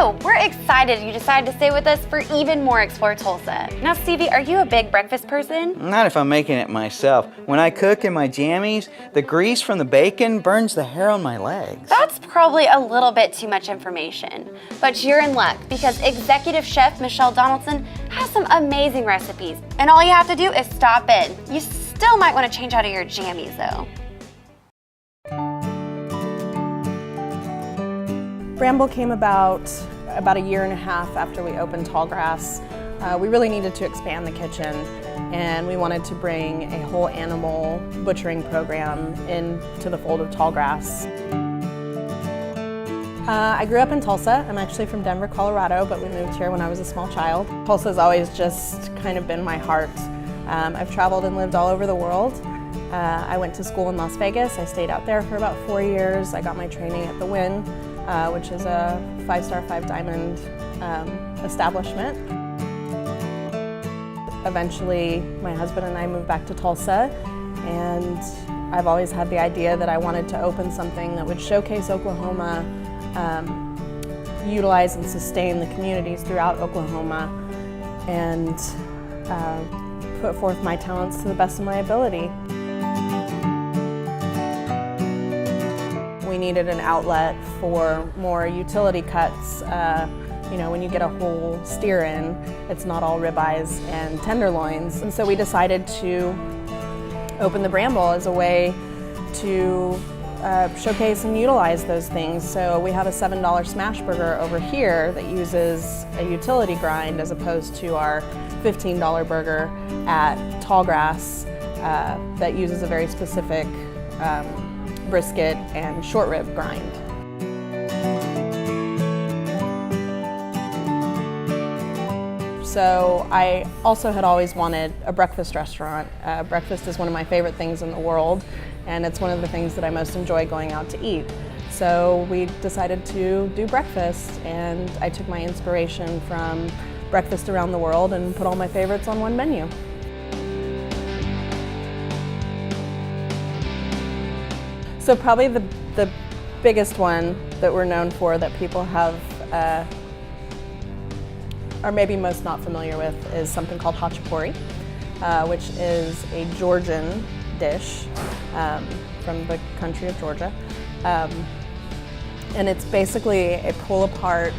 So we're excited you decided to stay with us for even more Explore Tulsa. Now, Stevie, are you a big breakfast person? Not if I'm making it myself. When I cook in my jammies, the grease from the bacon burns the hair on my legs. That's probably a little bit too much information. But you're in luck because Executive Chef Michelle Donaldson has some amazing recipes. And all you have to do is stop in. You still might want to change out of your jammies though. Bramble came about a year and a half after we opened Tallgrass. We really needed to expand the kitchen, and we wanted to bring a whole animal butchering program into the fold of Tallgrass. I grew up in Tulsa. I'm actually from Denver, Colorado, but we moved here when I was a small child. Tulsa's always just kind of been my heart. I've traveled and lived all over the world. I went to school in Las Vegas. I stayed out there for about 4 years. I got my training at the Wynn, which is a 5-star, 5-diamond establishment. Eventually, my husband and I moved back to Tulsa, and I've always had the idea that I wanted to open something that would showcase Oklahoma, utilize and sustain the communities throughout Oklahoma, and put forth my talents to the best of my ability. We needed an outlet for more utility cuts. You know, when you get a whole steer in, it's not all ribeyes and tenderloins. And so we decided to open the Bramble as a way to showcase and utilize those things. So we have a $7 smash burger over here that uses a utility grind as opposed to our $15 burger at Tallgrass that uses a very specific brisket and short rib grind. So I also had always wanted a breakfast restaurant. Breakfast is one of my favorite things in the world, and it's one of the things that I most enjoy going out to eat. So we decided to do breakfast, and I took my inspiration from breakfast around the world and put all my favorites on one menu. So probably the biggest one that we're known for that people have are maybe most not familiar with is something called hachapuri, which is a Georgian dish from the country of Georgia. And it's basically a pull-apart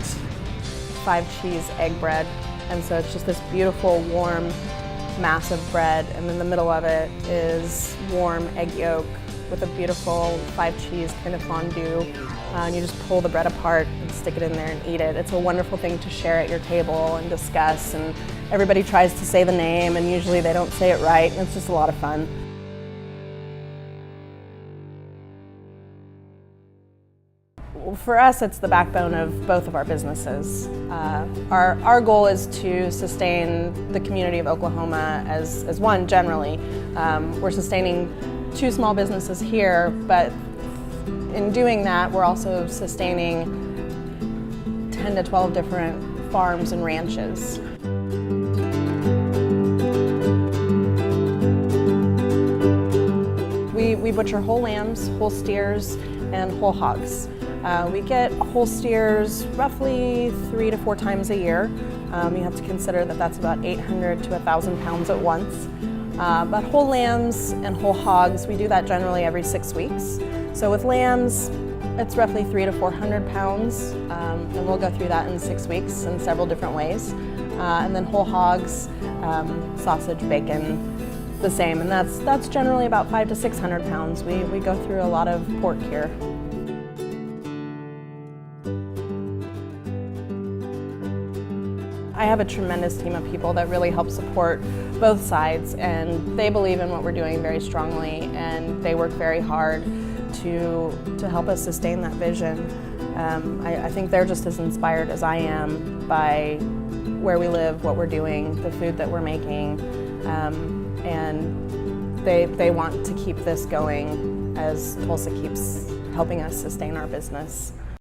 5-cheese egg bread. And so it's just this beautiful, warm mass of bread, and in the middle of it is warm egg yolk with a beautiful 5-cheese kind of fondue. And you just pull the bread apart and stick it in there and eat it. It's a wonderful thing to share at your table and discuss, and everybody tries to say the name, and usually they don't say it right, and it's just a lot of fun. For us, it's the backbone of both of our businesses. Our goal is to sustain the community of Oklahoma as one, generally. We're sustaining 2 small businesses here, but in doing that, we're also sustaining 10 to 12 different farms and ranches. We butcher whole lambs, whole steers, and whole hogs. We get whole steers roughly 3 to 4 times a year. You have to consider that that's about 800 to 1,000 pounds at once. But whole lambs and whole hogs, we do that generally every 6 weeks. So with lambs, it's roughly 300 to 400 pounds, and we'll go through that in 6 weeks in several different ways. And then whole hogs, sausage, bacon, the same, and that's generally about 500 to 600 pounds. We go through a lot of pork here. I have a tremendous team of people that really help support both sides, and they believe in what we're doing very strongly, and they work very hard to help us sustain that vision. I think they're just as inspired as I am by where we live, what we're doing, the food that we're making, and they want to keep this going as Tulsa keeps helping us sustain our business.